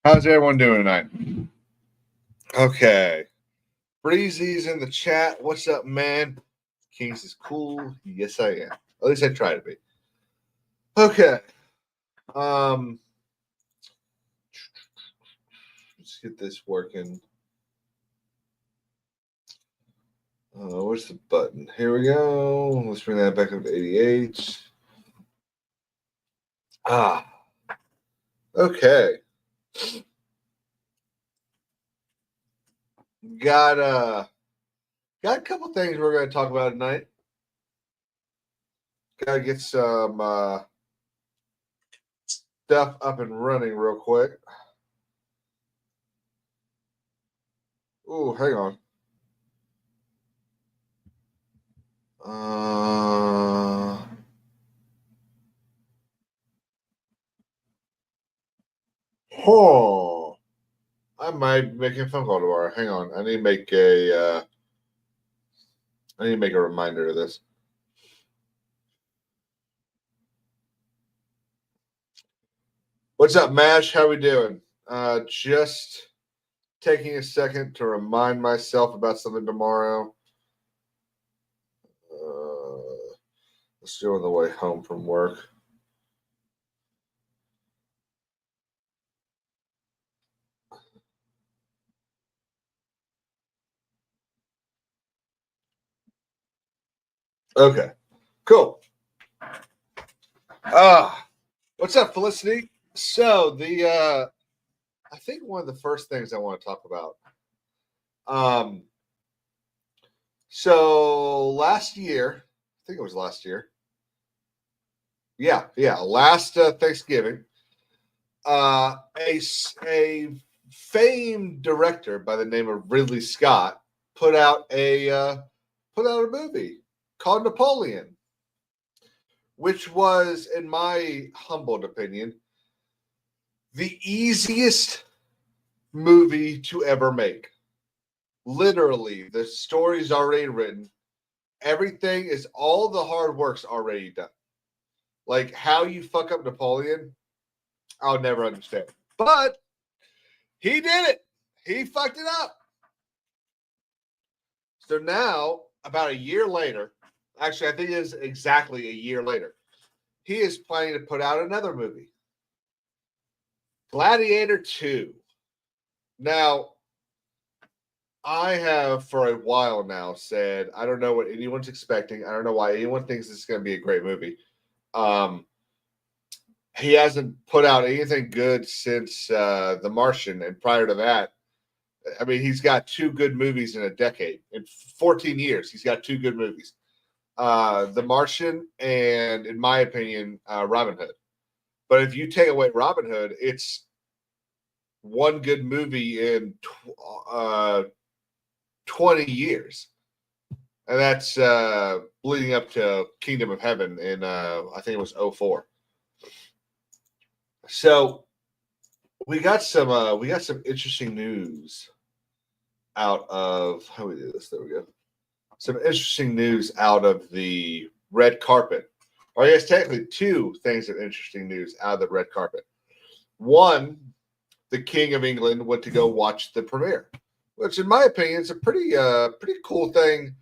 How's everyone doing tonight? Okay. Breezy's in the chat. What's up, man? Kings is cool. Yes, I am. At least I try to be. Okay. Let's get this working. Where's the button? Here we go. Let's bring that back up to 88. Okay. Got a couple things we're going to talk about tonight. Got to get some stuff up and running real quick. Ooh, hang on. I might make a phone call tomorrow. Hang on. I need to make a reminder of this. What's up, Mash? How we doing? Just taking a second to remind myself about something tomorrow. Let's do it on the way home from work. Okay, cool. What's up, Felicity? So I think one of the first things I want to talk about. So last year, I think it was last year. Yeah, last Thanksgiving, a famed director by the name of Ridley Scott put out a movie called Napoleon, which was, in my humbled opinion, the easiest movie to ever make. Literally, the story's already written. Everything is, all the hard work's already done. Like, how you fuck up Napoleon, I'll never understand. But he did it. He fucked it up. So now, about a year later, actually, I think it is exactly a year later, he is planning to put out another movie, Gladiator 2. Now, I have for a while now said I don't know what anyone's expecting. I don't know why anyone thinks this is going to be a great movie. He hasn't put out anything good since The Martian, and prior to that, I mean, he's got two good movies in a decade. In 14 years, he's got two good movies. The Martian and, in my opinion, Robin Hood. But if you take away Robin Hood, it's one good movie in 20 years. And that's leading up to Kingdom of Heaven in, I think it was 2004. So we got some interesting news out of, how do we do this? There we go. Some interesting news out of the red carpet. Or I guess technically two things of interesting news out of the red carpet. One, the King of England went to go watch the premiere, which in my opinion is a pretty cool thing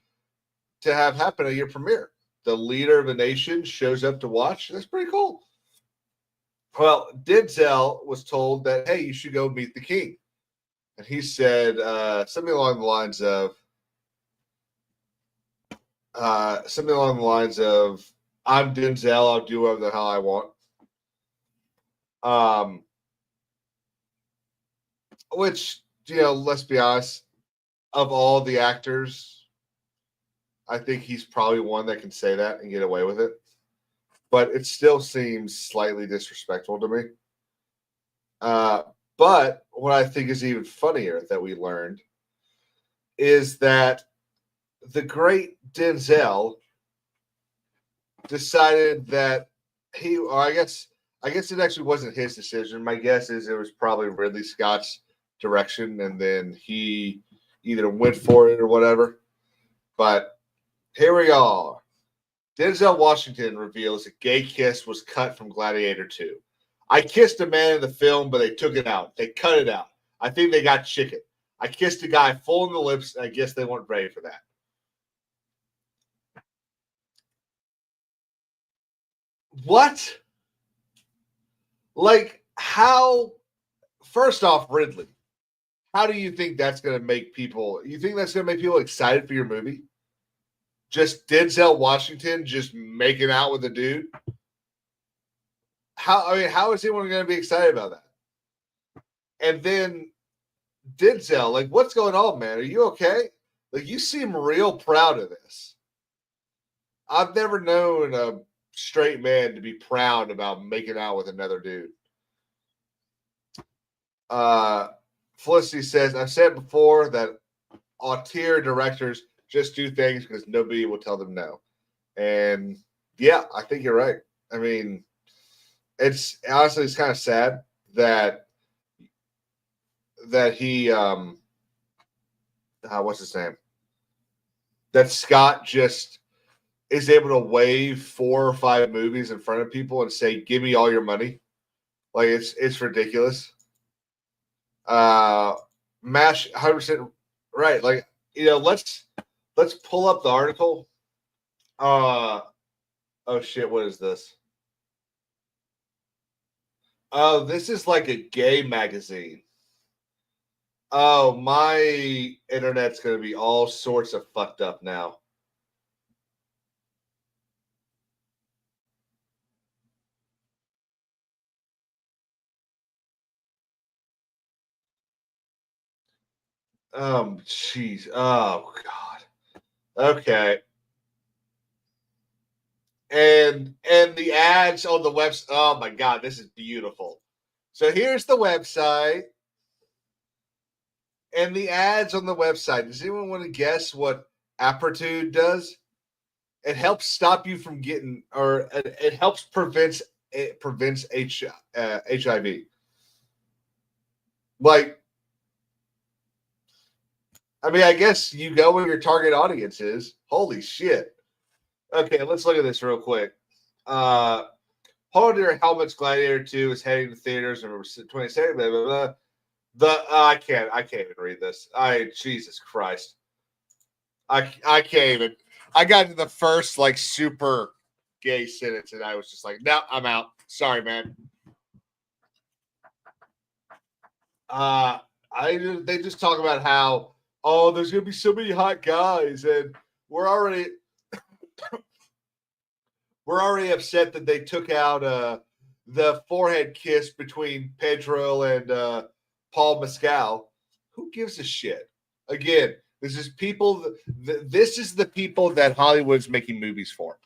to have happen at your premiere. The leader of a nation shows up to watch. That's pretty cool. Well, Denzel was told that, hey, you should go meet the king. And he said something along the lines of, I'm Denzel, I'll do whatever the hell I want. Which, let's be honest, of all the actors, I think he's probably one that can say that and get away with it. But it still seems slightly disrespectful to me. But what I think is even funnier that we learned is that the great Denzel decided that I guess it actually wasn't his decision. My guess is it was probably Ridley Scott's direction, and then he either went for it or whatever. But here we are. Denzel Washington reveals a gay kiss was cut from Gladiator 2. I kissed a man in the film, but they took it out. They cut it out. I think they got chicken. I kissed a guy full in the lips. I guess they weren't ready for that. What? Like, how? First off, Ridley, how do you think that's going to make people? You think that's going to make people excited for your movie? Just Denzel Washington just making out with a dude? How is anyone going to be excited about that? And then Denzel, like, what's going on, man? Are you okay? Like, you seem real proud of this. I've never known a straight man to be proud about making out with another dude. Felicity says, I've said before that auteur directors just do things because nobody will tell them no. And yeah, I think you're right. I mean, it's honestly, it's kind of sad that he what's his name? That Scott just is able to wave 4 or 5 movies in front of people and say, "Give me all your money." Like it's ridiculous. Mash 100% right. Like, let's pull up the article. Oh shit, what is this? Oh, this is like a gay magazine. Oh, my internet's going to be all sorts of fucked up now. Jeez. Oh, God. Okay. And the ads on the website. Oh, my God. This is beautiful. So here's the website. And the ads on the website. Does anyone want to guess what Apertude does? It helps stop you from getting, or it helps prevents HIV. Like, I mean, I guess you go where your target audience is. Holy shit. Okay, let's look at this real quick. Hold on to your helmets. Gladiator 2 is heading to theaters November 22nd. Blah, blah, blah. I can't even read this. Jesus Christ. I can't even. I got to the first like super gay sentence and I was just like, no, I'm out. Sorry, man. They just talk about how, oh, there's gonna be so many hot guys, and we're already upset that they took out the forehead kiss between Pedro and Paul Mescal. Who gives a shit? Again, this is people. This is the people that Hollywood's making movies for.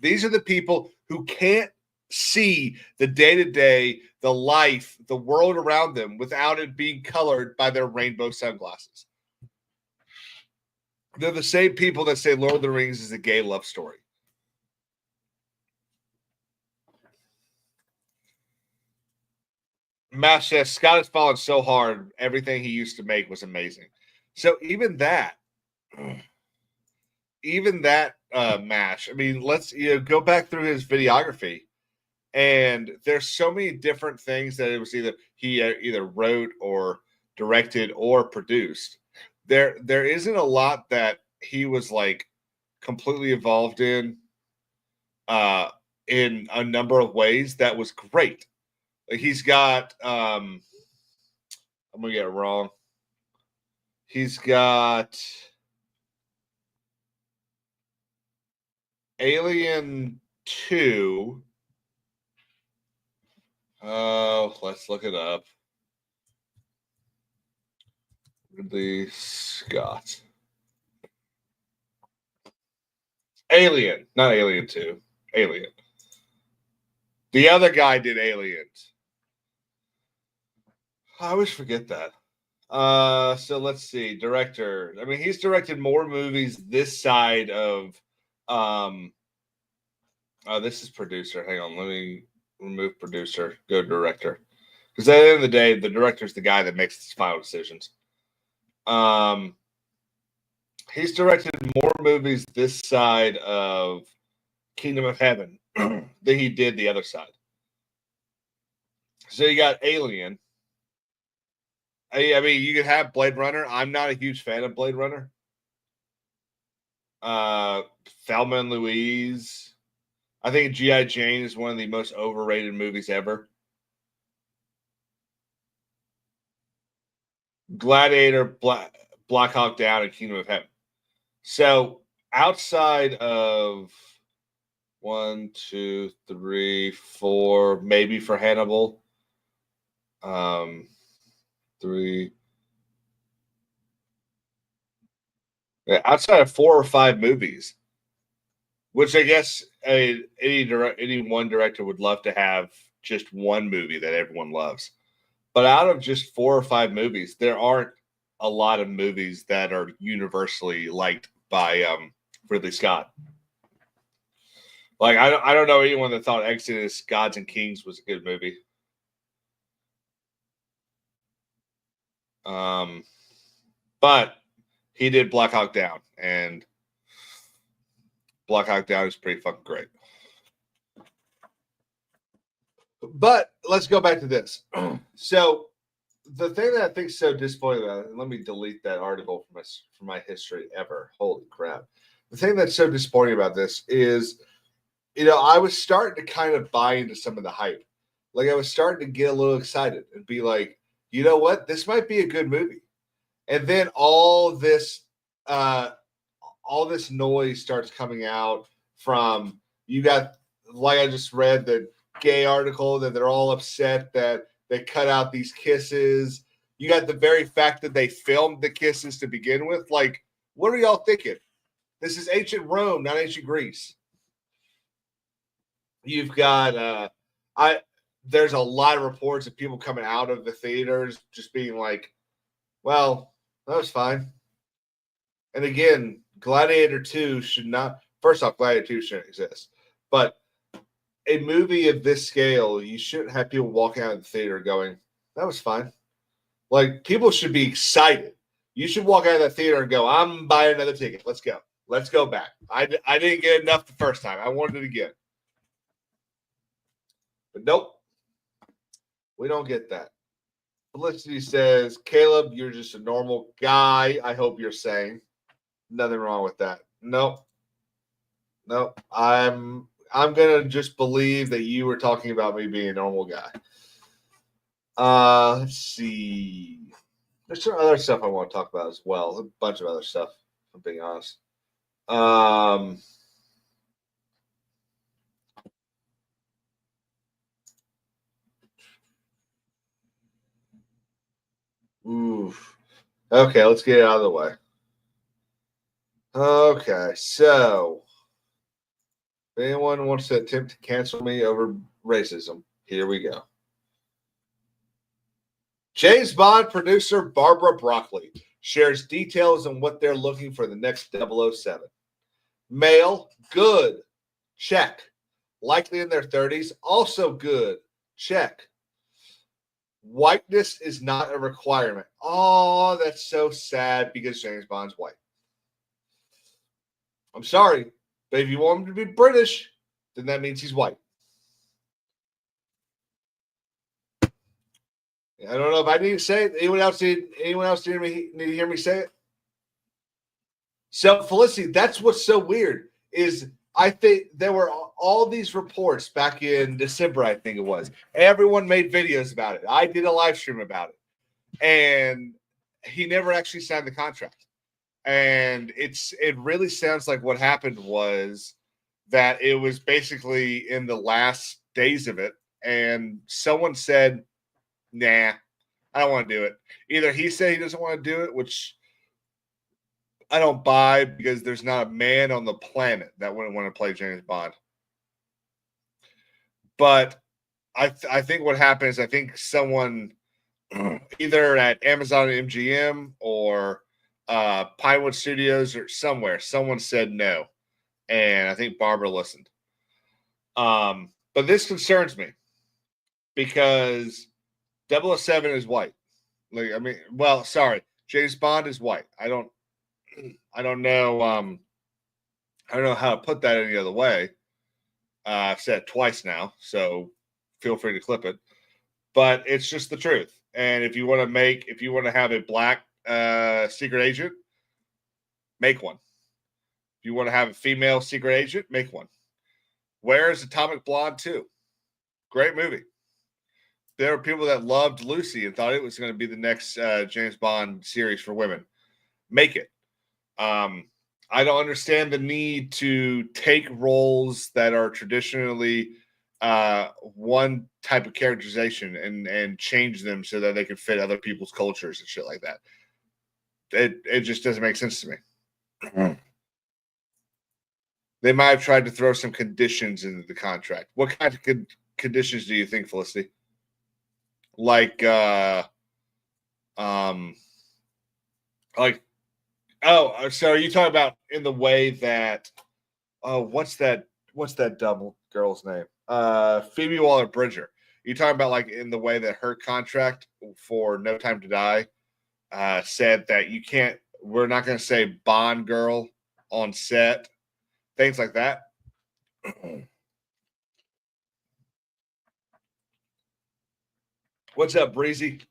These are the people who can't see the day-to-day, the life, the world around them without it being colored by their rainbow sunglasses. They're the same people that say Lord of the Rings is a gay love story. Mash says Scott has fallen so hard. Everything he used to make was amazing. So even that, Mash. I mean, let's go back through his videography, and there's so many different things that it was he either wrote or directed or produced. There isn't a lot that he was like completely involved in a number of ways that was great. Like he's got I'm gonna get it wrong. He's got Alien 2. Let's look it up. Ridley Scott. Alien, not Alien 2. Alien. The other guy did Aliens. I always forget that. So let's see. Director. I mean, he's directed more movies this side of this is producer. Hang on, let me remove producer, go director. Because at the end of the day, the director's the guy that makes the final decisions. He's directed more movies this side of Kingdom of Heaven than he did the other side. So you got Alien. I mean, you could have Blade Runner. I'm not a huge fan of Blade Runner. Thelma and Louise. I think G.I. Jane is one of the most overrated movies ever. Gladiator, Black Hawk Down, and Kingdom of Heaven. So outside of 1, 2, 3, 4, maybe for Hannibal, 3. Yeah, outside of 4 or 5 movies, which I guess any one director would love to have just one movie that everyone loves. But out of just 4 or 5 movies, there aren't a lot of movies that are universally liked by Ridley Scott. Like I don't know anyone that thought Exodus: Gods and Kings was a good movie. But he did Black Hawk Down, and Black Hawk Down is pretty fucking great. But let's go back to this. So the thing that I think is so disappointing about it, and let me delete that article from my history ever. Holy crap. The thing that's so disappointing about this is, I was starting to kind of buy into some of the hype. Like I was starting to get a little excited and be like, you know what? This might be a good movie. And then all this noise starts coming out from, you got, like I just read the gay article that they're all upset that they cut out these kisses. You got the very fact that they filmed the kisses to begin with. Like, what are y'all thinking? This is ancient Rome, not ancient Greece. You've got there's a lot of reports of people coming out of the theaters just being like, well, that was fine. And again, Gladiator 2 should not, first off, Gladiator 2 shouldn't exist. But a movie of this scale, you shouldn't have people walking out of the theater going, that was fine. Like, people should be excited. You should walk out of that theater and go, I'm buying another ticket. Let's go. Let's go back. I didn't get enough the first time. I wanted it again. But nope. We don't get that. Felicity says, Caleb, you're just a normal guy. I hope you're saying. Nothing wrong with that. Nope. I'm gonna just believe that you were talking about me being a normal guy. Let's see. There's some other stuff I want to talk about as well. A bunch of other stuff, if I'm being honest. Oof. Okay, let's get it out of the way. Okay, so if anyone wants to attempt to cancel me over racism, here we go. James Bond producer Barbara Broccoli shares details on what they're looking for the next 007. Male, good, check. Likely in their 30s, also good, check. Whiteness is not a requirement. Oh, that's so sad because James Bond's white. I'm sorry, but if you want him to be British, then that means he's white. I don't know if I need to say it. Anyone else need to hear me say it? So, Felicity, that's what's so weird is I think there were all these reports back in December, I think it was. Everyone made videos about it. I did a live stream about it. And he never actually signed the contract. And it really sounds like what happened was that it was basically in the last days of it. And someone said, nah, I don't want to do it. Either he said he doesn't want to do it, which I don't buy because there's not a man on the planet that wouldn't want to play James Bond. But I think what happened is I think someone either at Amazon MGM or Pinewood Studios or somewhere, someone said no. And I think Barbara listened. But this concerns me because 007 is white. Like, I mean, well, sorry, James Bond is white. I don't know. I don't know how to put that any other way. I've said it twice now, so feel free to clip it. but it's just the truth. And if you want to have a black secret agent, make one. If you want to have a female secret agent, make one. Where's Atomic Blonde 2? Great movie. There were people that loved Lucy and thought it was going to be the next James Bond series for women. Make it. I don't understand the need to take roles that are traditionally one type of characterization and change them so that they can fit other people's cultures and shit like that. It just doesn't make sense to me. They might have tried to throw some conditions into the contract. What kind of conditions do you think, Felicity? Like, so are you talking about in the way that, what's that dumb girl's name? Phoebe Waller-Bridger. You talking about like in the way that her contract for No Time to Die said that we're not going to say Bond girl on set, things like that. What's up, Breezy?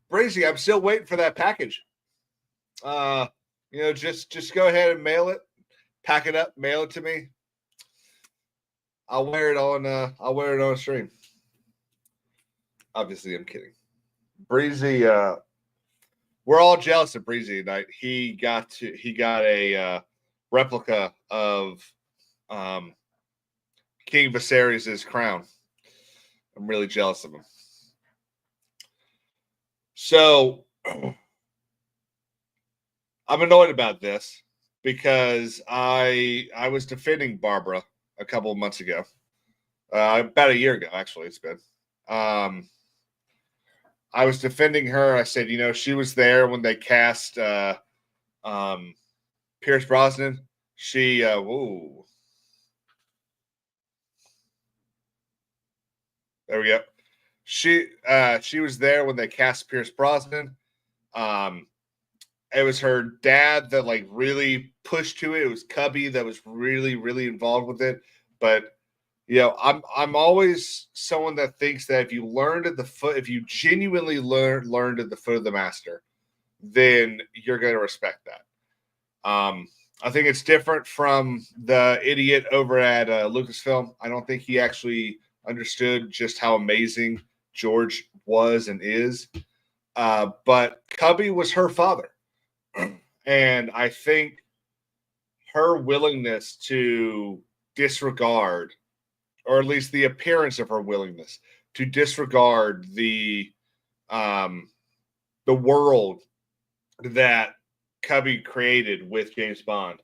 Breezy, I'm still waiting for that package. Just go ahead and mail it, pack it up, mail it to me. I'll wear it on stream. Obviously, I'm kidding. Breezy, we're all jealous of Breezy tonight. He got a replica of King Viserys' crown. I'm really jealous of him. So I'm annoyed about this because I was defending Barbara a couple of months ago, about a year ago, actually. It's been. I was defending her. I said, she was there when they cast Pierce Brosnan. Whoa. There we go. She was there when they cast Pierce Brosnan. It was her dad that like really pushed to it. It was Cubby that was really, really involved with it. But I'm always someone that thinks that if you genuinely learned at the foot of the master, then you're going to respect that. I think it's different from the idiot over at Lucasfilm. I don't think he actually understood just how amazing George was and is. But Cubby was her father. And I think her willingness to disregard, or at least the appearance of her willingness to disregard the world that Cubby created with James Bond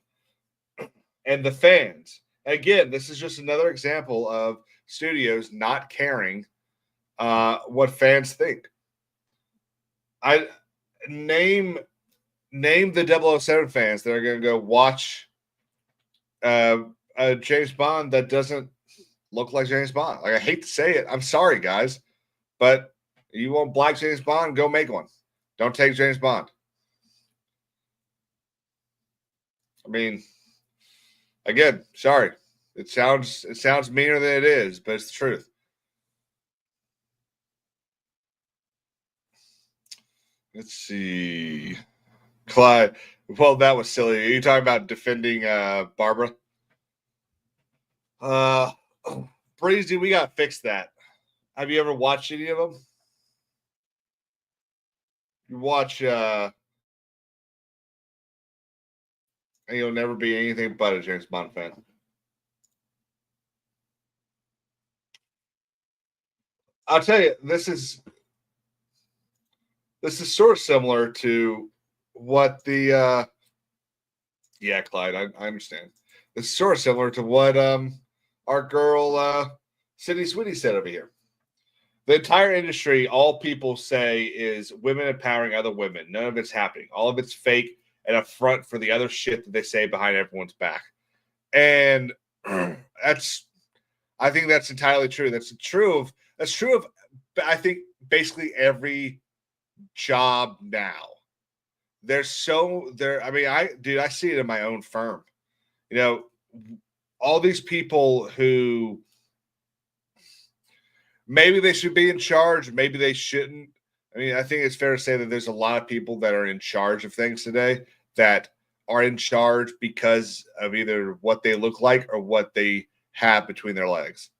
and the fans. Again, this is just another example of studios not caring what fans think. I name the 007 fans that are going to go watch a James Bond that doesn't look like James Bond. Like, I hate to say it. I'm sorry, guys. But you want black James Bond, go make one. Don't take James Bond. I mean, again, sorry. It sounds meaner than it is, but it's the truth. Let's see. Clyde. Well, that was silly. Are you talking about defending Barbara? Breezy, we got to fix that. Have you ever watched any of them? You watch and you'll never be anything but a James Bond fan. I'll tell you, this is sort of similar to what the yeah, Clyde, I understand. This is sort of similar to what our girl Sydney Sweetie said over here. The entire industry, all people say is women empowering other women. None of it's happening. All of it's fake and a front for the other shit that they say behind everyone's back. And I think that's entirely true. That's true of I think basically every job now. I mean, I see it in my own firm. all these people who maybe they should be in charge, maybe they shouldn't. I mean, I think it's fair to say that there's a lot of people that are in charge of things today that are in charge because of either what they look like or what they have between their legs.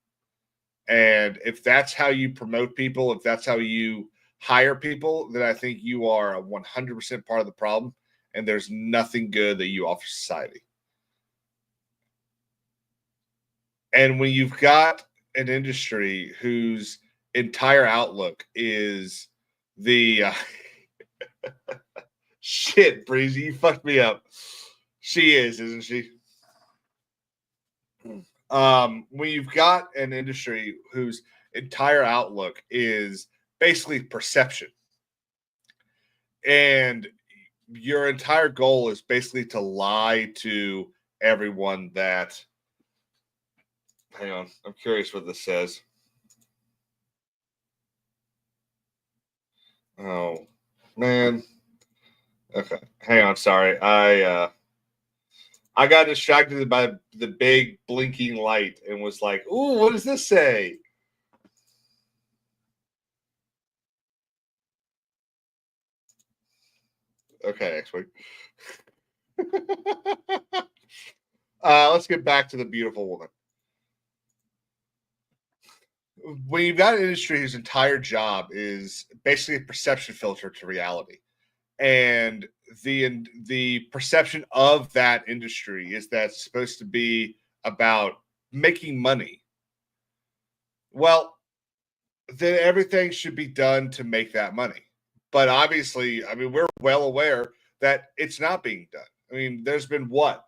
And if that's how you promote people, if that's how you hire people, then I think you are a 100% part of the problem. And there's nothing good that you offer society. And when you've got an industry whose entire outlook is the shit, Breezy, you fucked me up. She is, isn't she? When you've got an industry whose entire outlook is basically perception, and your entire goal is basically to lie to everyone that. Hang on, I'm curious what this says. Oh man. Okay, hang on. Sorry, I got distracted by the big blinking light and was like, "Ooh, what does this say?" Okay, next week. Let's get back to the beautiful woman. When you've got an industry whose entire job is basically a perception filter to reality, and the perception of that industry is that it's supposed to be about making money. Well, then everything should be done to make that money. But obviously, I mean, we're well aware that it's not being done. I mean, there's been what,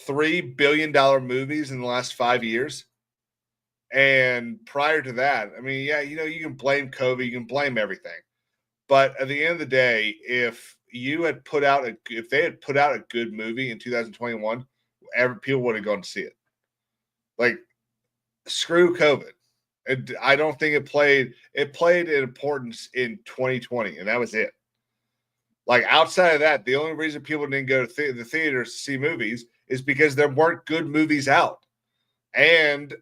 $3 billion movies in the last 5 years? And prior to that, I mean, yeah, you can blame COVID, you can blame everything. But at the end of the day, if they had put out a good movie in 2021, people would have gone to see it. Like, screw COVID. I don't think it played an importance in 2020, and that was it. Like, outside of that, the only reason people didn't go to the theaters to see movies is because there weren't good movies out, and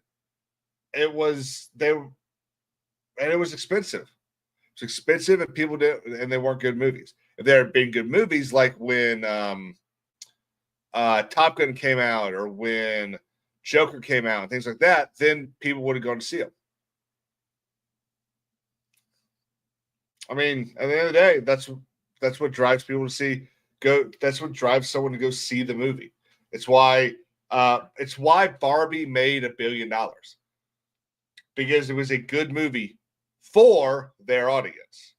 it was expensive. It was expensive, and people did, and they weren't good movies. If there had been good movies, like when Top Gun came out, or when Joker came out, and things like that, then people would have gone to see them. I mean, at the end of the day, that's what drives people to see go. That's what drives someone to go see the movie. It's why Barbie made $1 billion, because it was a good movie for their audience.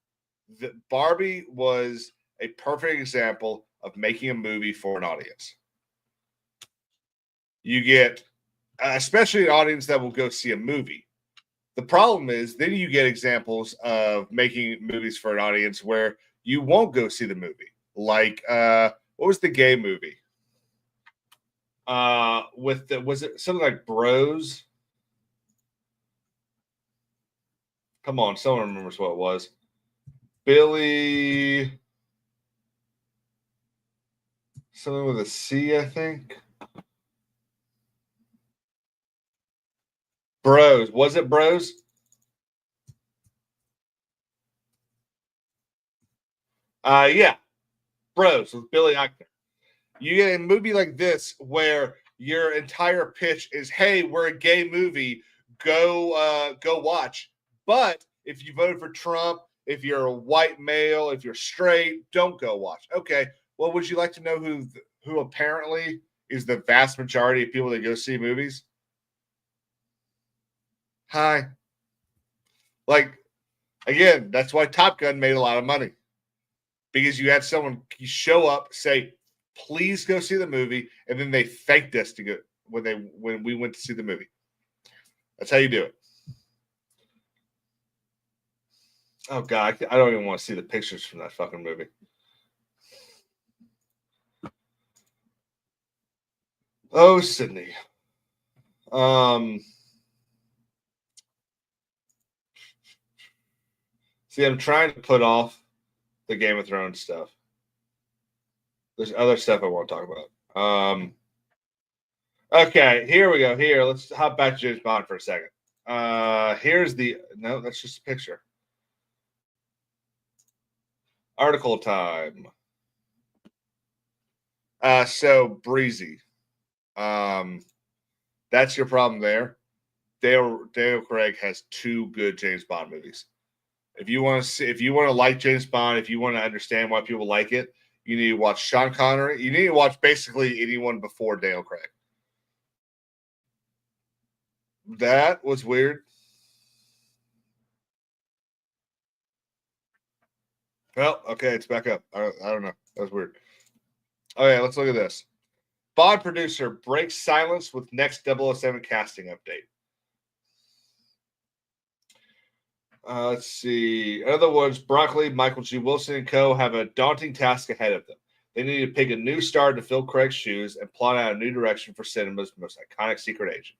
Barbie was a perfect example of making a movie for an audience. You get, especially an audience that will go see a movie. The problem is, then you get examples of making movies for an audience where you won't go see the movie. Like, what was the gay movie? Was it something like Bros? Come on, someone remembers what it was. Billy, something with a C, I think. Bros. Was it Bros? Yeah. Bros with Billy Eichner. You get a movie like this where your entire pitch is, "Hey, we're a gay movie. Go watch." But if you voted for Trump, if you're a white male, if you're straight, don't go watch. Okay. Well, would you like to know who apparently is the vast majority of people that go see movies? Hi. Like, again, that's why Top Gun made a lot of money, because you had someone show up, say, "Please go see the movie," and then they thanked us to go when we went to see the movie. That's how you do it. Oh God, I don't even want to see the pictures from that fucking movie. Oh, Sydney. See, I'm trying to put off the Game of Thrones stuff. There's other stuff I want to talk about. Okay, here we go. Here, let's hop back to James Bond for a second. Here's the no, that's just a picture. Article time. So breezy. That's your problem there. Daniel Craig has two good James Bond movies. If you want to see, if you want to like James Bond, if you want to understand why people like it, you need to watch Sean Connery. You need to watch basically anyone before Daniel Craig. That was weird. Well, okay, it's back up. I don't know. That was weird. Okay, let's look at this. Bond producer breaks silence with next 007 casting update. Let's see. In other words, Broccoli, Michael G. Wilson, and co. have a daunting task ahead of them. They need to pick a new star to fill Craig's shoes and plot out a new direction for cinema's most iconic secret agent.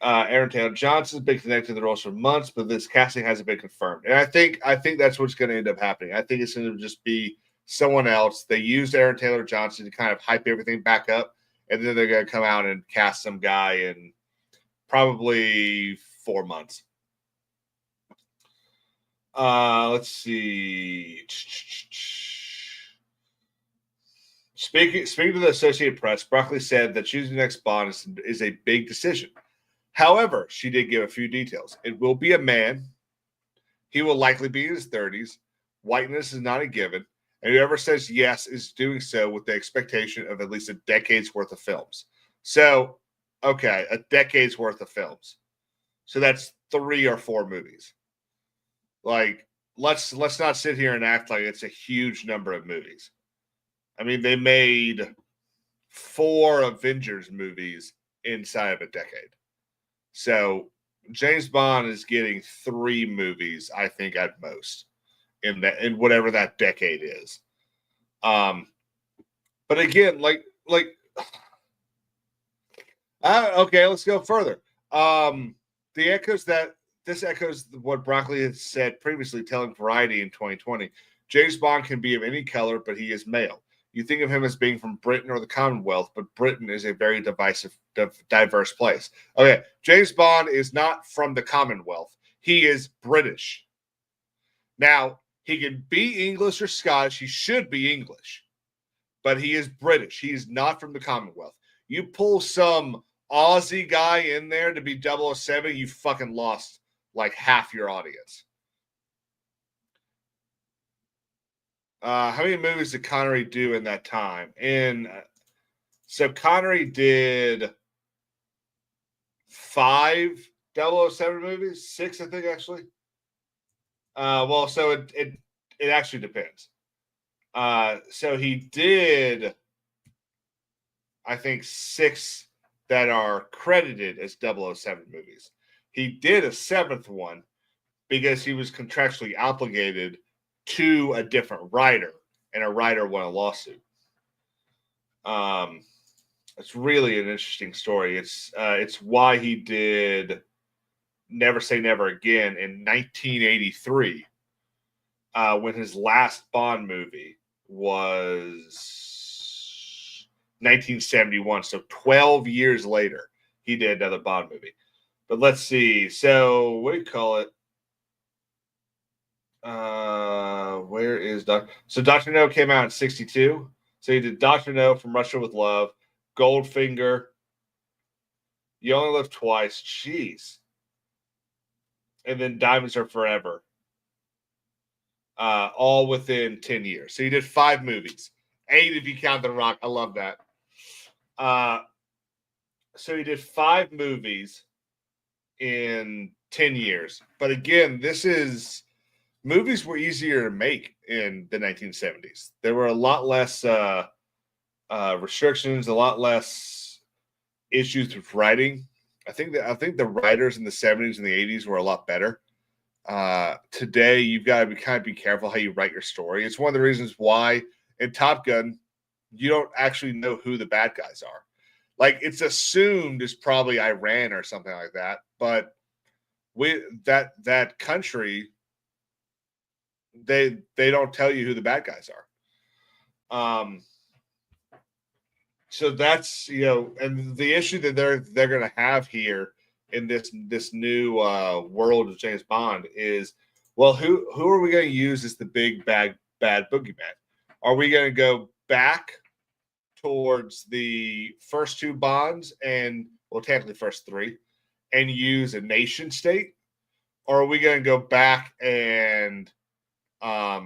Aaron Taylor Johnson's been connected to the roles for months, but this casting hasn't been confirmed. And I think that's what's going to end up happening. I think it's going to just be someone else. They used Aaron Taylor Johnson to kind of hype everything back up, and then they're going to come out and cast some guy in probably 4 months. Let's see. Speaking to the Associated Press, Broccoli said that choosing the next Bond is a big decision. However, she did give a few details. It will be a man. He will likely be in his 30s. Whiteness is not a given. And whoever says yes is doing so with the expectation of at least a decade's worth of films. So, okay, a decade's worth of films. So that's 3 or 4 movies. Like, let's not sit here and act like it's a huge number of movies. I mean, they made 4 Avengers movies inside of a decade. So James Bond is getting 3 movies, I think, at most in whatever that decade is. But again, okay, let's go further. This echoes what Broccoli had said previously, telling Variety in 2020. James Bond can be of any color, but he is male. You think of him as being from Britain or the Commonwealth, but Britain is a very diverse place. Okay, James Bond is not from the Commonwealth. He is British. Now, he can be English or Scottish. He should be English, but he is British. He is not from the Commonwealth. You pull some Aussie guy in there to be 007, you fucking lost like half your audience. How many movies did Connery do in that time? So Connery did 5 007 movies, 6, I think, actually. Well, so it actually depends. So he did, I think, 6 that are credited as 007 movies. He did a 7th one because he was contractually obligated to a different writer, and a writer won a lawsuit. It's really an interesting story. It's why he did Never Say Never Again in 1983, when his last Bond movie was 1971. So 12 years later, he did another Bond movie. But let's see. So what do you call it? Where is So Dr. No came out in 62. So he did Dr. No, From Russia with Love, Goldfinger, You Only Live Twice, jeez. And then Diamonds Are Forever. All within 10 years. So he did 5 movies. 8 if you count The Rock. I love that. So he did 5 movies in 10 years. But again, movies were easier to make in the 1970s. There were a lot less restrictions, a lot less issues with writing. I think the writers in the 70s and the 80s were a lot better. Today, you've got to kind of be careful how you write your story. It's one of the reasons why in Top Gun, you don't actually know who the bad guys are. Like, it's assumed it's probably Iran or something like that, but that country, they don't tell you who the bad guys are. So that's, and the issue that they're going to have here in this new world of James Bond is, well, who are we going to use as the big bad boogeyman? Are we going to go back towards the first two Bonds and, well, technically first three, and use a nation state, or are we going to go back and are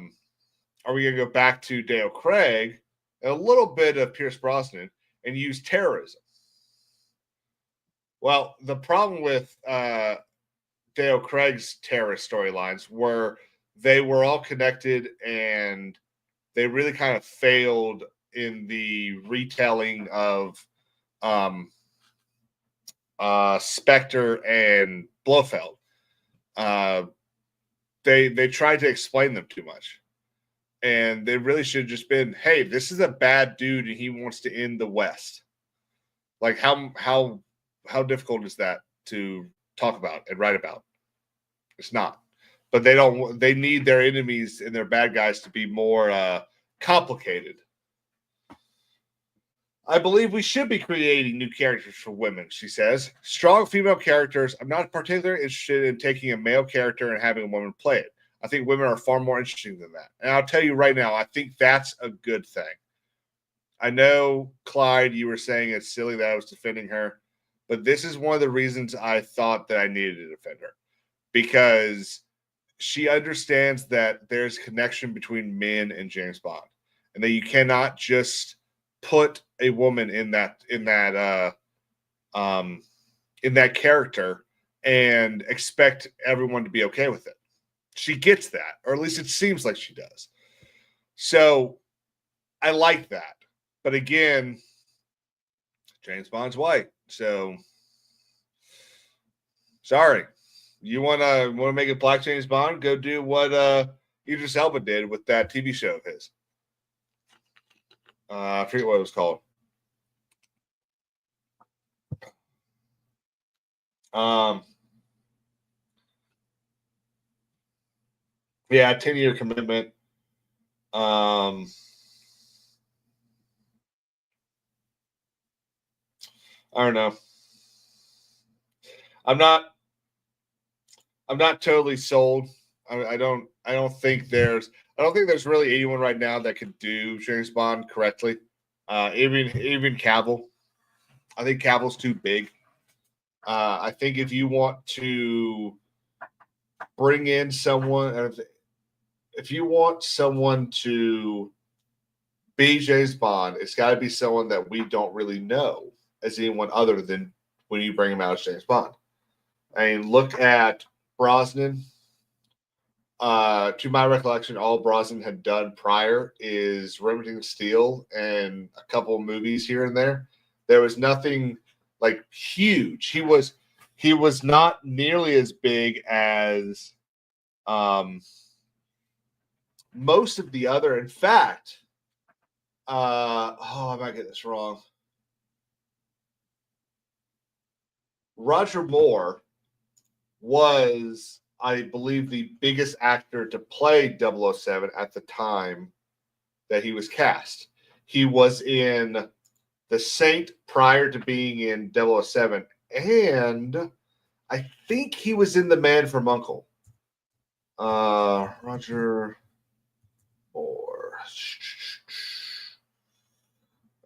we going to go back to Dale Craig and a little bit of Pierce Brosnan and use terrorism? Well, the problem with Dale Craig's terrorist storylines were they were all connected and they really kind of failed in the retelling of Spectre and Blofeld. They tried to explain them too much. And they really should have just been, hey, this is a bad dude and he wants to end the West. Like how difficult is that to talk about and write about? It's not. But they need their enemies and their bad guys to be more complicated. I believe we should be creating new characters for women, she says. Strong female characters. I'm not particularly interested in taking a male character and having a woman play it. I think women are far more interesting than that. And I'll tell you right now, I think that's a good thing. I know, Clyde, you were saying it's silly that I was defending her, but this is one of the reasons I thought that I needed to defend her. Because she understands that there's a connection between men and James Bond. And that you cannot just put a woman in that character and expect everyone to be okay with it. She gets that, or at least it seems like she does. So I like that. But again, James Bond's white. So sorry. You wanna make a black James Bond? Go do what Idris Elba did with that TV show of his. I forget what it was called. Yeah, 10-year commitment. I don't know. I'm not totally sold. I don't think there's really anyone right now that could do James Bond correctly. Even Cavill. I think Cavill's too big. I think if you want to bring in someone, if you want someone to be James Bond, it's got to be someone that we don't really know as anyone other than when you bring him out as James Bond. I mean, look at Brosnan. To my recollection, all Brosnan had done prior is Remington Steele and a couple of movies here and there. There was nothing like huge. He was not nearly as big as most of the other. In fact, I might get this wrong. Roger Moore was, I believe, the biggest actor to play 007 at the time that he was cast. He was in The Saint prior to being in 007, and I think he was in The Man from U.N.C.L.E. Roger Moore.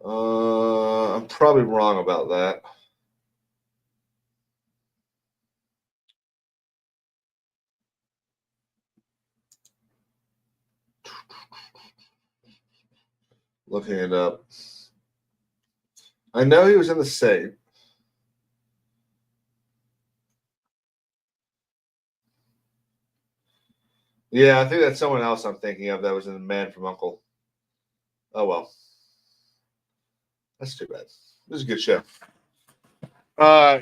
I'm probably wrong about that. Looking it up. I know he was in The Saint. Yeah, I think that's someone else I'm thinking of that was in The Man from U.N.C.L.E. Oh, well. That's too bad. This is a good show.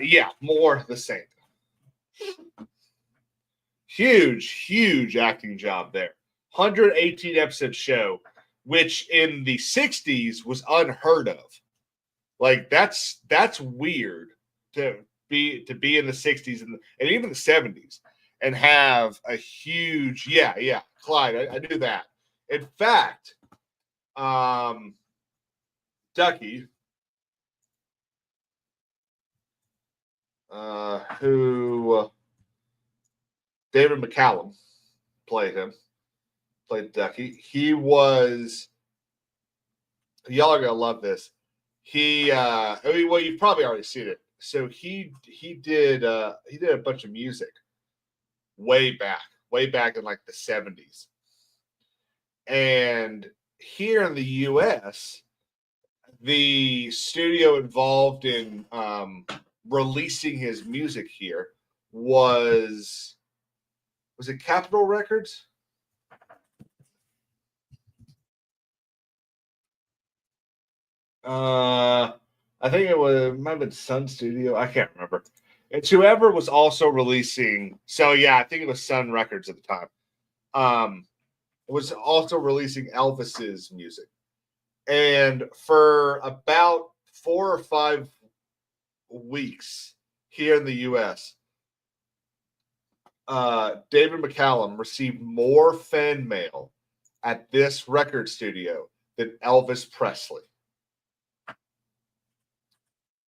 Yeah, more The Saint. Huge acting job there. 118 episode show, which in the 60s was unheard of. Like that's weird to be in the 60s and even the 70s and have a huge Clyde. I knew that. In fact, Ducky, who David McCallum played him, played Ducky. He was, y'all are gonna love this. Well, you've probably already seen it. So he did a bunch of music way back in like the 70s. And here in the US, the studio involved in releasing his music here was it Capitol Records? I think it might have been Sun Studio. I can't remember. It's whoever was also releasing. So yeah, I think it was Sun Records at the time. It was also releasing Elvis's music, and for about 4 or 5 weeks here in the U.S., David McCallum received more fan mail at this record studio than Elvis Presley,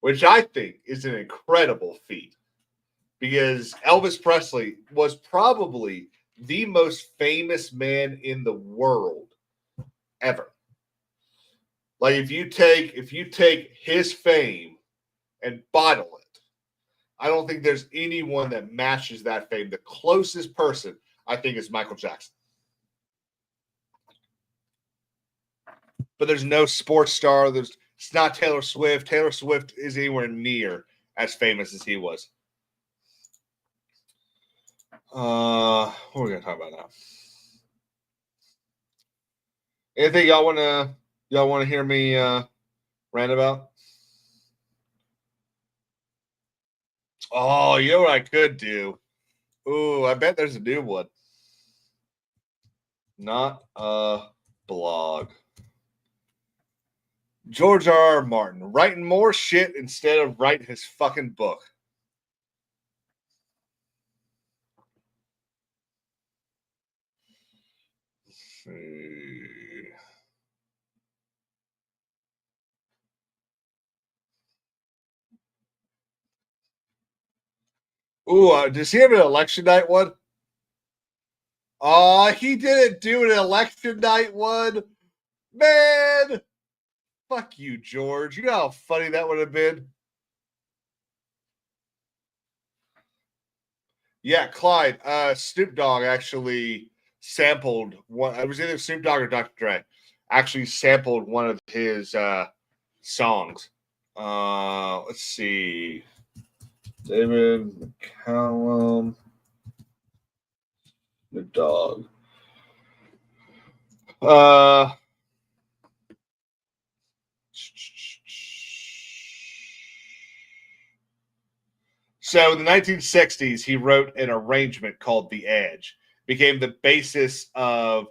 which I think is an incredible feat because Elvis Presley was probably the most famous man in the world ever. Like if you take his fame and bottle it, I don't think there's anyone that matches that fame. The closest person, I think, is Michael Jackson. But there's no sports star. It's not Taylor Swift. Taylor Swift is anywhere near as famous as he was. What are we gonna talk about now? Anything y'all wanna hear me rant about? Oh, you know what I could do? Ooh, I bet there's a new one. Not a blog. George R. Martin writing more shit instead of writing his fucking book. Ooh, does he have an election night one? He didn't do an election night one. Man, fuck you, George. You know how funny that would have been? Yeah, Clyde. Snoop Dogg actually sampled one. It was either Snoop Dogg or Dr. Dre. Actually sampled one of his songs. Let's see. David McCallum, the dog. So in the 1960s, he wrote an arrangement called The Edge. Became the basis of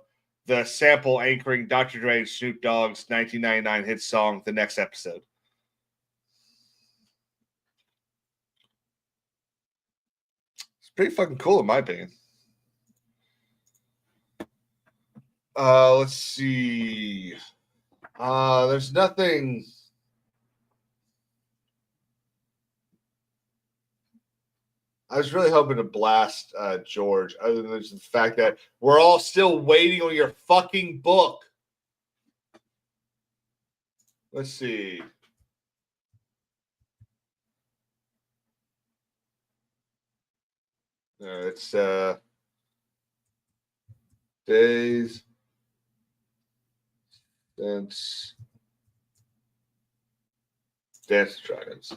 the sample anchoring Dr. Dre and Snoop Dogg's 1999 hit song, The Next Episode. It's pretty fucking cool in my opinion. Let's see. There's nothing. I was really hoping to blast George, other than the fact that we're all still waiting on your fucking book. Let's see. It's days since Dance with Dragons.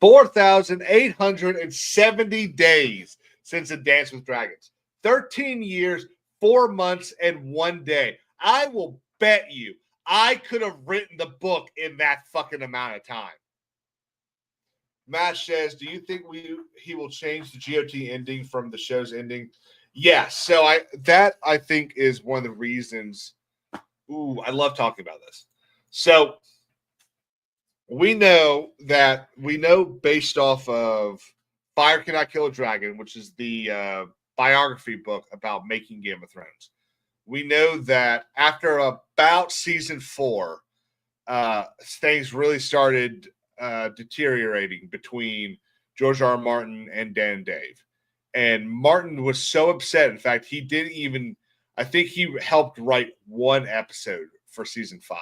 4,870 days since a Dance with Dragons. 13 years, 4 months, and 1 day. I will bet you I could have written the book in that fucking amount of time. Matt says, do you think he will change the GOT ending from the show's ending? Yes. So I think is one of the reasons. Ooh, I love talking about this. So we know based off of Fire Cannot Kill a Dragon, which is the biography book about making Game of Thrones. We know that after about season 4, things really started deteriorating between George R. R. Martin and Dan and Dave. And Martin was so upset. In fact, he didn't even, I think he helped write one episode for season 5,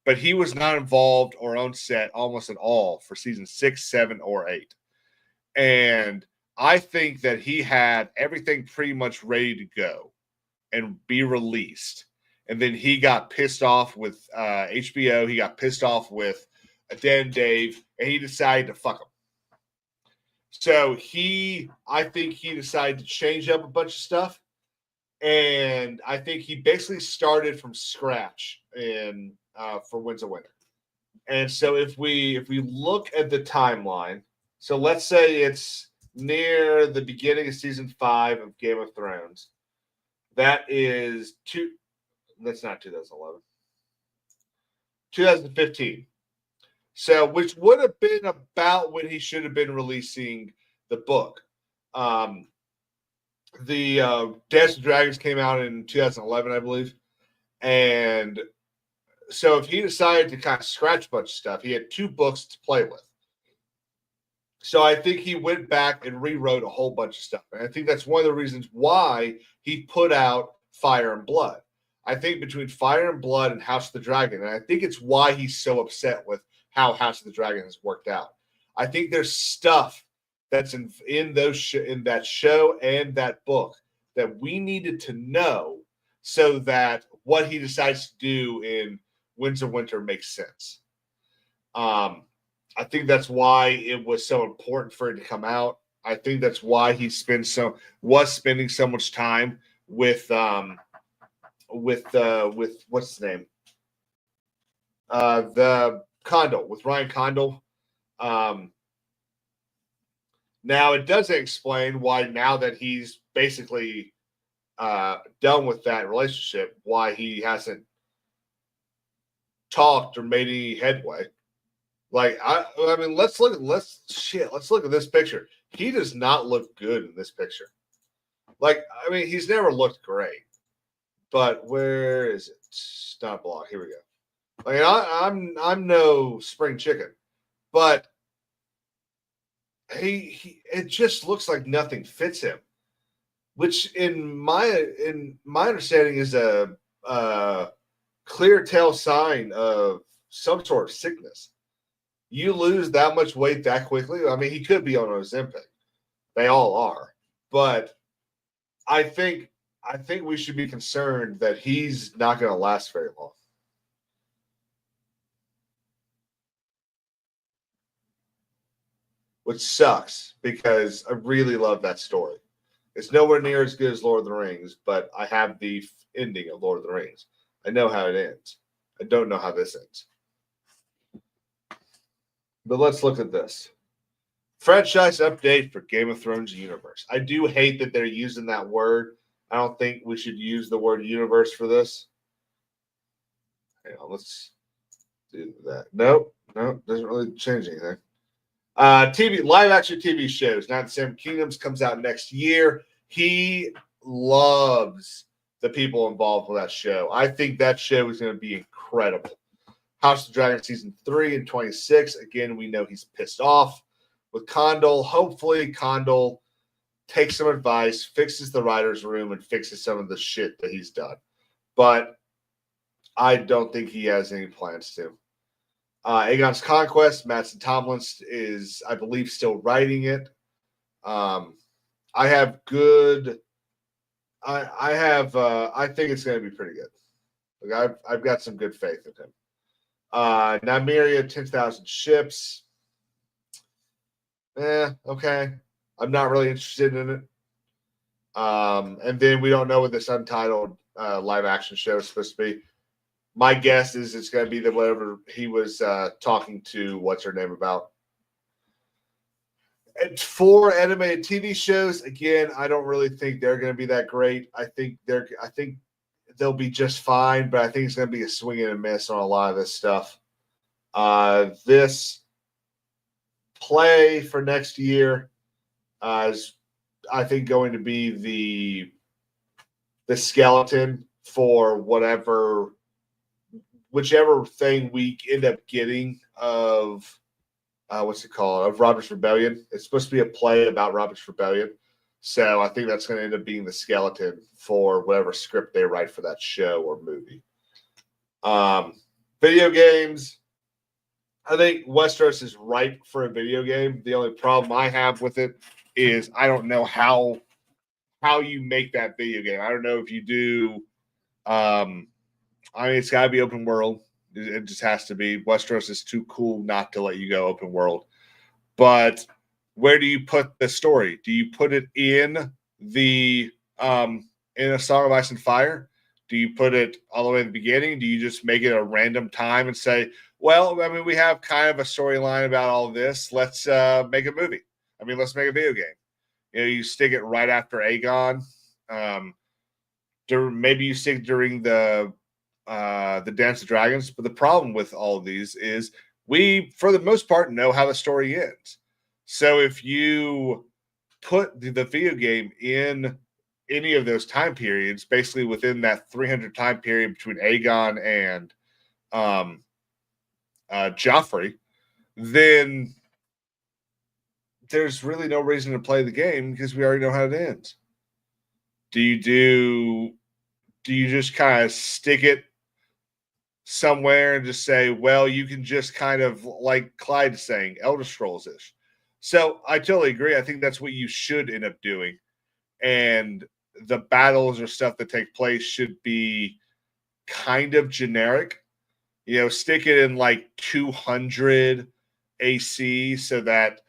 but he was not involved or on set almost at all for season 6, 7, or 8. And I think that he had everything pretty much ready to go and be released. And then he got pissed off with HBO. He got pissed off with Dan and Dave, and he decided to fuck them. So I think he decided to change up a bunch of stuff, and I think he basically started from scratch for Winds of Winter. And so if we look at the timeline, so let's say it's near the beginning of season 5 of Game of Thrones. That is that's not 2011, 2015. So, which would have been about when he should have been releasing the book. The Dance of Dragons came out in 2011, I believe. And so if he decided to kind of scratch a bunch of stuff, he had 2 books to play with. So I think he went back and rewrote a whole bunch of stuff. And I think that's one of the reasons why he put out Fire and Blood. I think between Fire and Blood and House of the Dragon, and I think it's why he's so upset with how House of the Dragon has worked out. I think there's stuff that's in that show and that book that we needed to know so that what he decides to do in Winds of Winter makes sense. I think that's why it was so important for it to come out. I think that's why he was spending so much time with what's his name? The Condell, with Ryan Condell. Now, it doesn't explain why, now that he's basically done with that relationship, why he hasn't talked or made any headway. Like, I mean, let's look at this picture. He does not look good in this picture. Like, I mean, he's never looked great. But where is it? Stop block. Here we go. Like, I'm no spring chicken, but it just looks like nothing fits him, which in my understanding is a clear tell sign of some sort of sickness. You lose that much weight that quickly. I mean, he could be on Ozempic. They all are, but I think we should be concerned that he's not going to last very long. Which sucks because I really love that story. It's nowhere near as good as Lord of the Rings, but I have the ending of Lord of the Rings. I know how it ends. I don't know how this ends. But let's look at this. Franchise update for Game of Thrones universe. I do hate that they're using that word. I don't think we should use the word universe for this. Hang on, let's do that. Nope, doesn't really change anything. Live action TV shows. Now the Seven Kingdoms comes out next year. He loves the people involved with that show. I think that show is going to be incredible. House of the Dragon season 3 and 26. Again, we know he's pissed off with Condell. Hopefully, Condell takes some advice, fixes the writer's room, and fixes some of the shit that he's done. But I don't think he has any plans to. Aegon's Conquest, Mattson Tomlin is, I believe, still writing it. I think it's going to be pretty good. Like, I've got some good faith in him. Nymeria, 10,000 ships. Okay. I'm not really interested in it. And then we don't know what this untitled live action show is supposed to be. My guess is it's going to be whatever he was talking to what's her name about. And 4 animated TV shows, again, I don't really think they're going to be that great. I think they'll be just fine, but I think it's going to be a swing and a miss on a lot of this stuff. This play for next year is, I think, going to be the skeleton for whichever thing we end up getting of what's it called? Of Robert's Rebellion. It's supposed to be a play about Robert's Rebellion. So I think that's going to end up being the skeleton for whatever script they write for that show or movie. Video games. I think Westeros is ripe for a video game. The only problem I have with it is I don't know how you make that video game. I don't know if you do. I mean, it's got to be open world. It just has to be. Westeros is too cool not to let you go open world. But where do you put the story? Do you put it in the in A Song of Ice and Fire? Do you put it all the way at the beginning? Do you just make it a random time and say, well, I mean, we have kind of a storyline about all of this. Let's make a movie. I mean, let's make a video game. You know, you stick it right after Aegon. Maybe you stick during the Dance of Dragons. But the problem with all of these is we, for the most part, know how the story ends. So if you put the video game in any of those time periods, basically within that 300 time period between Aegon and Joffrey, then there's really no reason to play the game because we already know how it ends. Do you just kind of stick it somewhere and just say, well, you can just kind of, like Clyde's saying, Elder Scrolls-ish. So I totally agree. I think that's what you should end up doing. And the battles or stuff that take place should be kind of generic. You know, stick it in like 200 AC so that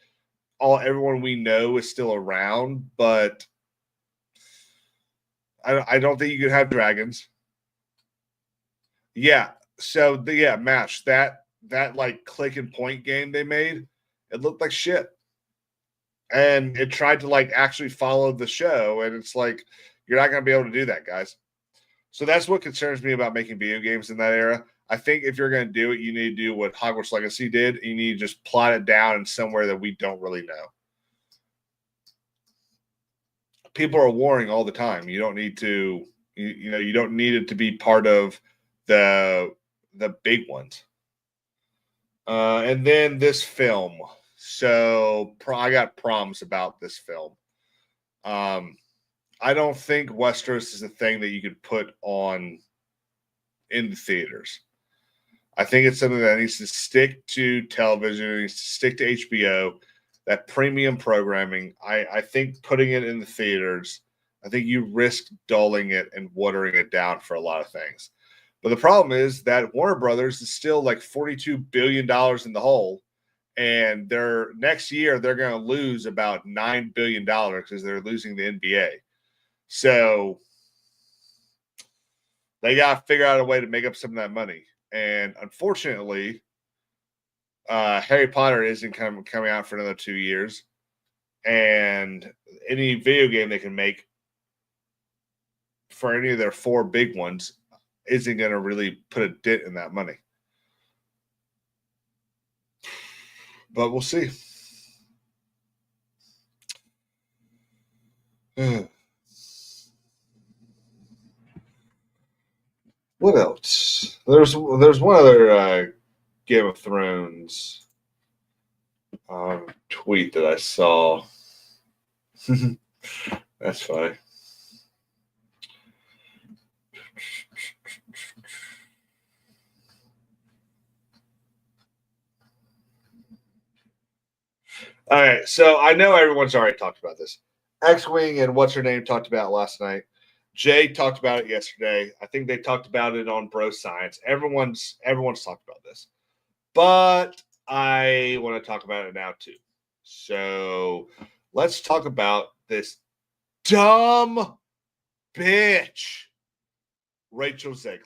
everyone we know is still around, but I don't think you could have dragons. Yeah. So match that like click and point game they made, it looked like shit. And it tried to like actually follow the show, and it's like you're not going to be able to do that, guys. So that's what concerns me about making video games in that era. I think if you're going to do it, you need to do what Hogwarts Legacy did. You need to just plot it down in somewhere that we don't really know. People are warring all the time. You don't need to, you don't need it to be part of the big ones. And then this film. So I got problems about this film. I don't think Westeros is a thing that you could put on in the theaters. I think it's something that needs to stick to television. It needs to stick to HBO, that premium programming. I think putting it in the theaters, I think you risk dulling it and watering it down for a lot of things. But the problem is that Warner Brothers is still like $42 billion in the hole. And next year, they're going to lose about $9 billion because they're losing the NBA. So they got to figure out a way to make up some of that money. And unfortunately, Harry Potter isn't coming out for another 2 years. And any video game they can make for any of their 4 big ones isn't going to really put a dent in that money. But we'll see. What else? There's one other Game of Thrones tweet that I saw. That's funny. All right, so I know everyone's already talked about this. X-Wing and what's her name talked about last night. Jay talked about it yesterday. I think they talked about it on Bro Science. Everyone's talked about this, but I want to talk about it now too. So let's talk about this dumb bitch, Rachel Zegler.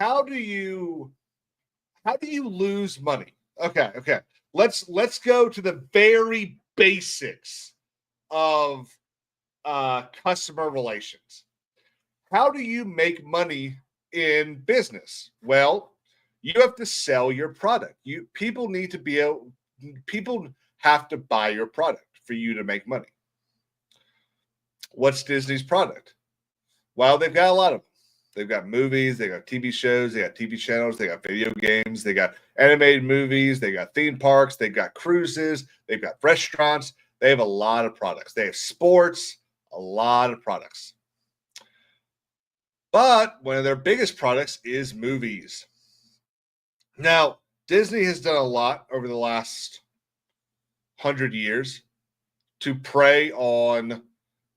How do you lose money? Okay. Let's go to the very basics of customer relations. How do you make money in business? Well, you have to sell your product. People have to buy your product for you to make money. What's Disney's product? Well, they've got a lot of them. They've got movies, they got TV shows, they got TV channels, they got video games, they got animated movies, they got theme parks, they've got cruises, they've got restaurants. They have a lot of products. They have sports, a lot of products. But one of their biggest products is movies. Now, Disney has done a lot over the last 100 years to prey on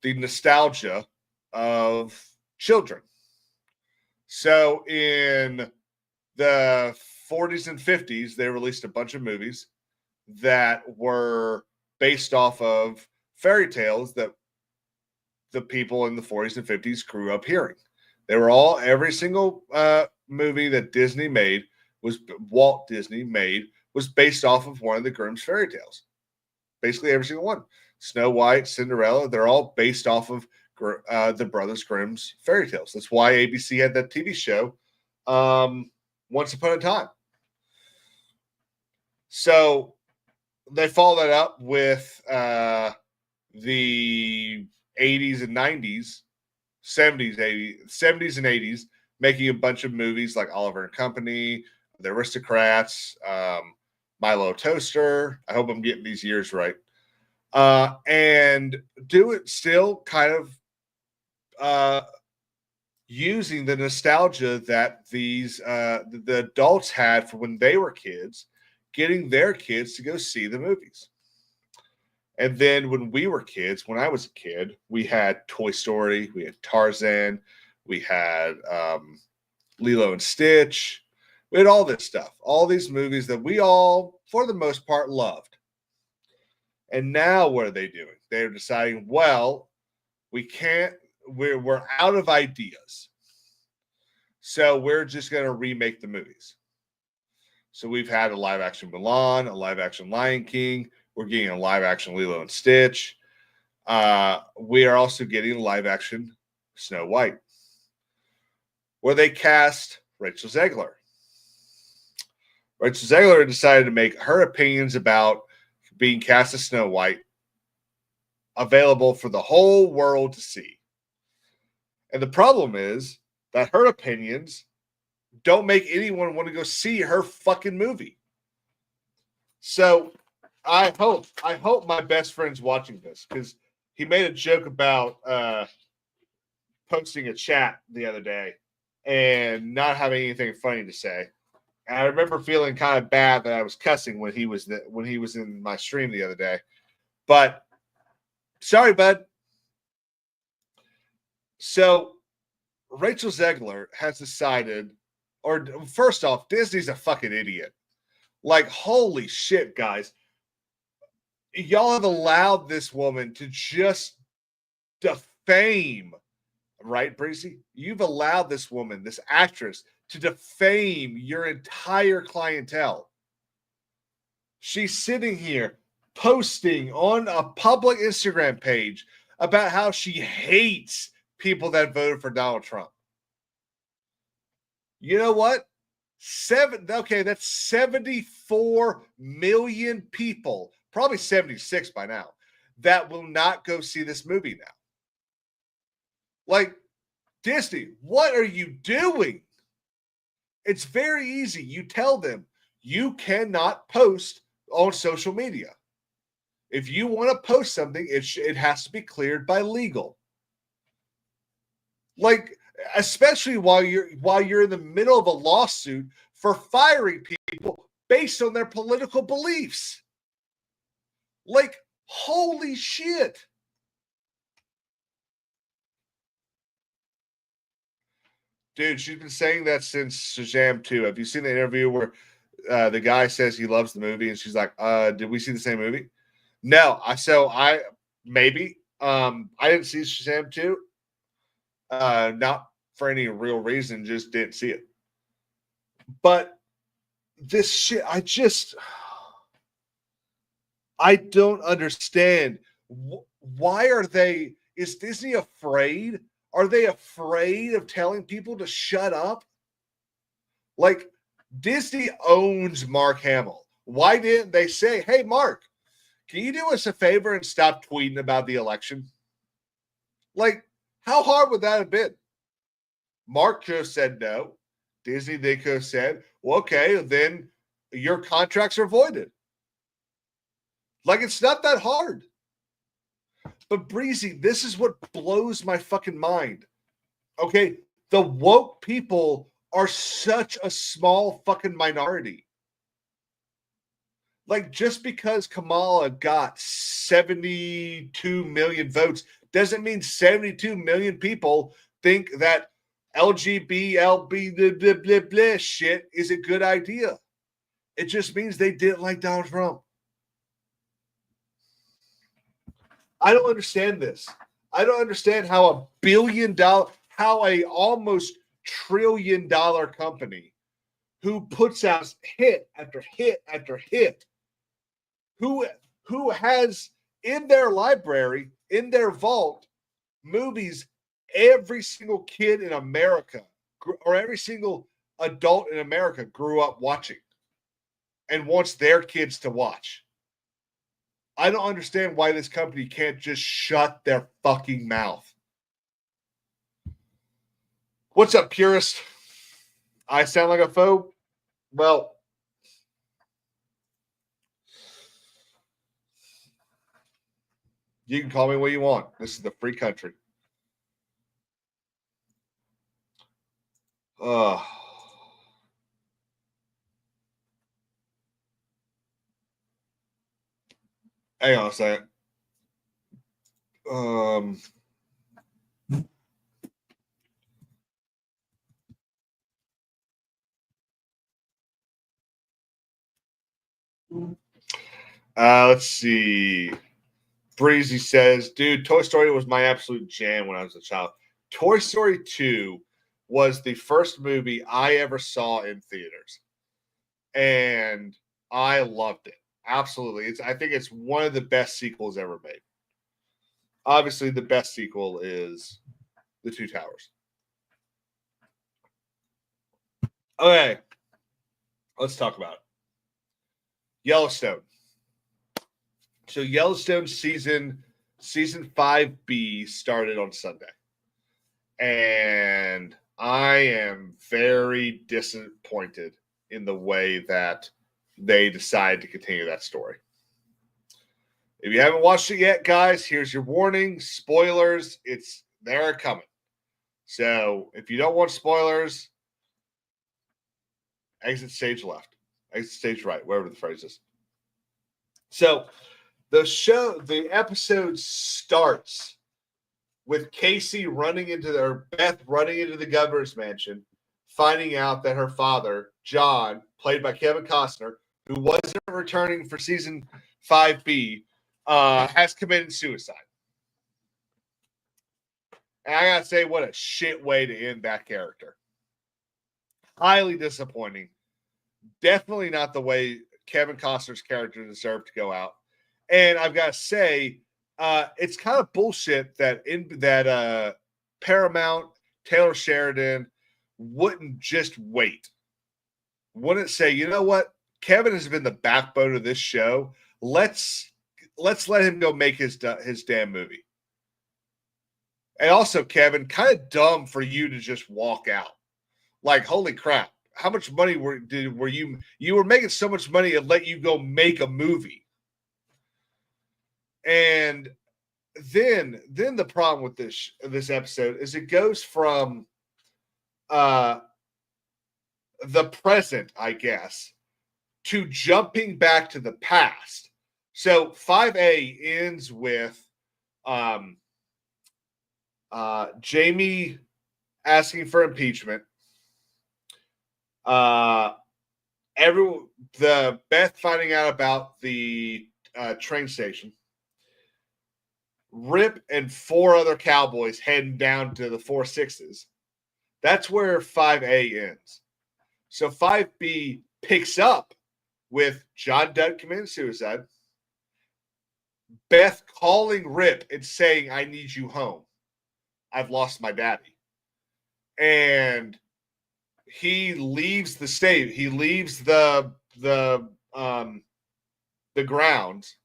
the nostalgia of children. So in the 40s and 50s, they released a bunch of movies that were based off of fairy tales that the people in the 40s and 50s grew up hearing. They were all, every single movie that Disney made Walt Disney made was based off of one of the Grimm's fairy tales. Basically every single one. Snow White, Cinderella, they're all based off of the Brothers Grimm's fairy tales. That's why ABC had that TV show, Once Upon a Time. So they follow that up with the 80s and 90s, 70s, 70s and 80s, making a bunch of movies like Oliver and Company, The Aristocrats, Milo Toaster. I hope I'm getting these years right. And do it still kind of using the nostalgia that the adults had for when they were kids, getting their kids to go see the movies. And then when we were kids, when I was a kid, we had Toy Story, we had Tarzan, we had Lilo and Stitch, we had all this stuff, all these movies that we all, for the most part, loved. And now what are they doing? They're deciding, well, we're out of ideas. So we're just going to remake the movies. So we've had a live action Mulan, a live action Lion King. We're getting a live action Lilo and Stitch. We are also getting live action Snow White, where they cast Rachel Zegler. Rachel Zegler decided to make her opinions about being cast as Snow White available for the whole world to see. And the problem is that her opinions don't make anyone want to go see her fucking movie. So I hope my best friend's watching this, because he made a joke about posting a chat the other day and not having anything funny to say. And I remember feeling kind of bad that I was cussing when he was in my stream the other day. But sorry, bud. So Rachel Zegler has decided, or first off, Disney's a fucking idiot. Like, holy shit, guys. Y'all have allowed this woman to just defame, right, Breezy? You've allowed this woman, this actress, to defame your entire clientele. She's sitting here posting on a public Instagram page about how she hates people that voted for Donald Trump. You know what? That's 74 million people, probably 76 by now, that will not go see this movie now. Like, Disney, what are you doing? It's very easy. You tell them you cannot post on social media. If you want to post something, it has to be cleared by legal. Like, especially while you're in the middle of a lawsuit for firing people based on their political beliefs. Like, holy shit. Dude, she's been saying that since Shazam 2. Have you seen the interview where the guy says he loves the movie and she's like, did we see the same movie? No. Maybe. I didn't see Shazam 2. Not for any real reason, just didn't see it. But this shit, I don't understand. Why is Disney afraid? Are they afraid of telling people to shut up? Like, Disney owns Mark Hamill. Why didn't they say, hey, Mark, can you do us a favor and stop tweeting about the election? Like, how hard would that have been? Mark could have said no. Disney, they could have said, well, okay, then your contracts are voided. Like, it's not that hard. But Breezy, this is what blows my fucking mind. Okay, the woke people are such a small fucking minority. Like, just because Kamala got 72 million votes doesn't mean 72 million people think that LGBT, blah, blah, blah, blah shit is a good idea. It just means they didn't like Donald Trump. I don't understand this. I don't understand how $1 billion, how a almost $1 trillion company who puts out hit after hit after hit, who has in their library, in their vault, movies every single kid in America or every single adult in America grew up watching and wants their kids to watch. I don't understand why this company can't just shut their fucking mouth. What's up, purist? I sound like a foe? Well, you can call me what you want. This is the free country. Hang on a second. Let's see. Breezy says, dude, Toy Story was my absolute jam when I was a child. Toy Story 2 was the first movie I ever saw in theaters. And I loved it. Absolutely. I think it's one of the best sequels ever made. Obviously, the best sequel is The Two Towers. Okay. Let's talk about it. Yellowstone. So Yellowstone season 5B started on Sunday. And I am very disappointed in the way that they decide to continue that story. If you haven't watched it yet, guys, here's your warning. Spoilers, they're coming. So if you don't want spoilers, exit stage left, exit stage right, wherever the phrase is. So the episode starts with Casey Beth running into the governor's mansion, finding out that her father, John, played by Kevin Costner, who wasn't returning for season 5B, has committed suicide. And I gotta say, what a shit way to end that character. Highly disappointing. Definitely not the way Kevin Costner's character deserved to go out. And I've got to say, it's kind of bullshit that Paramount, Taylor Sheridan wouldn't just wait. Wouldn't say, you know what? Kevin has been the backbone of this show. Let's let him go make his damn movie. And also, Kevin, kind of dumb for you to just walk out. Like, holy crap. How much money were you were making so much money and let you go make a movie? And then the problem with this episode is it goes from the present, I guess, to jumping back to the past. So 5A ends with Jamie asking for impeachment. The Beth finding out about the train station. Rip and 4 other cowboys heading down to the 4-6s. That's where 5A ends. So 5B picks up with John Dunn committing suicide, Beth calling Rip and saying, I need you home. I've lost my daddy. And he leaves the state. He leaves the grounds,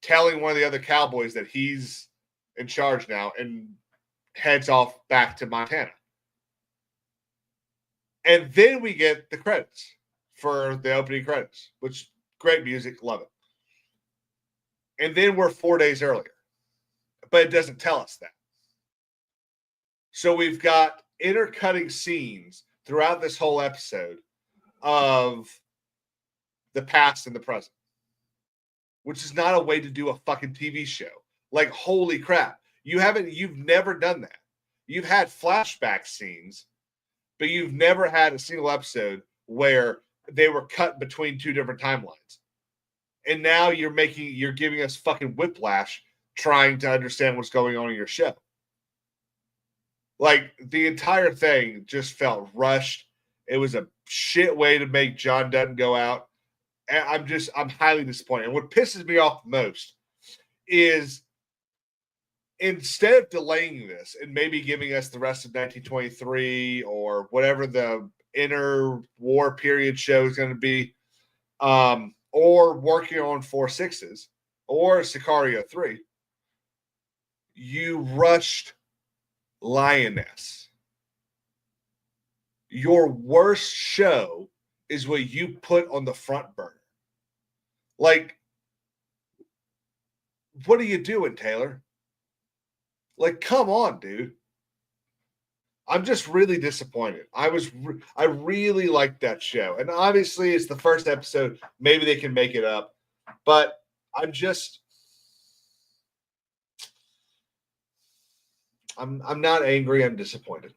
telling one of the other cowboys that he's in charge now, and heads off back to Montana. And then we get the credits for the opening credits, which great music, love it. And then we're 4 days earlier, but it doesn't tell us that. So we've got intercutting scenes throughout this whole episode of the past and the present, which is not a way to do a fucking TV show. Like, holy crap. You've never done that. You've had flashback scenes, but you've never had a single episode where they were cut between two different timelines. And now you're giving us fucking whiplash trying to understand what's going on in your show. Like, the entire thing just felt rushed. It was a shit way to make John Dutton go out. And I'm highly disappointed. And what pisses me off the most is, instead of delaying this and maybe giving us the rest of 1923 or whatever the inter-war period show is going to be, or working on 4/6s or Sicario 3, you rushed Lioness. Your worst show is what you put on the front burner. Like, what are you doing, Taylor? Like, come on, dude. I'm just really disappointed. I really liked that show. And obviously it's the first episode. Maybe they can make it up. But I'm not angry, I'm disappointed.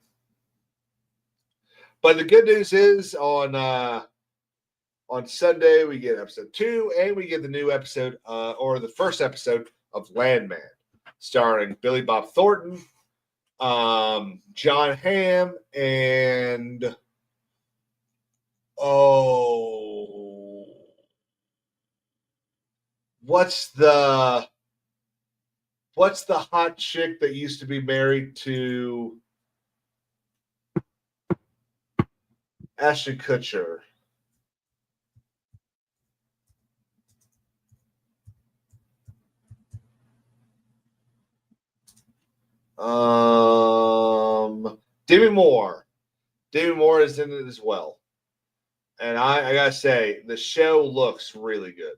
But the good news is on Sunday we get episode 2, and we get the new episode, or the first episode of Landman, starring Billy Bob Thornton, John Hamm, and what's the hot chick that used to be married to Ashton Kutcher? Demi Moore. Demi Moore is in it as well. And I gotta say, the show looks really good.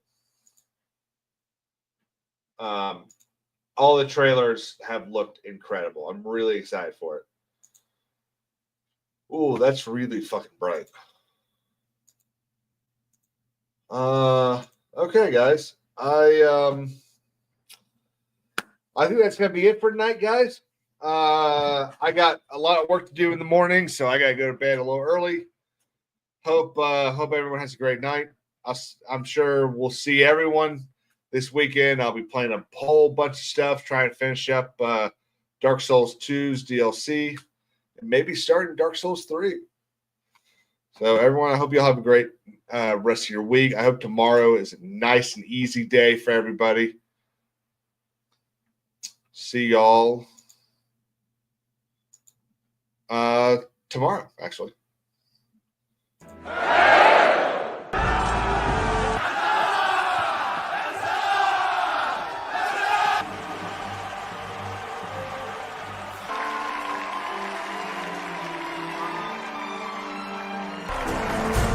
All the trailers have looked incredible. I'm really excited for it. Ooh, that's really fucking bright. Okay, guys. I think that's gonna be it for tonight, guys. I got a lot of work to do in the morning, so I gotta go to bed a little early. Hope everyone has a great night. I'm sure we'll see everyone this weekend. I'll be playing a whole bunch of stuff, trying to finish up Dark Souls 2's DLC, and maybe starting Dark Souls 3. So everyone, I hope you all have a great rest of your week. I hope tomorrow is a nice and easy day for everybody. See y'all tomorrow, actually.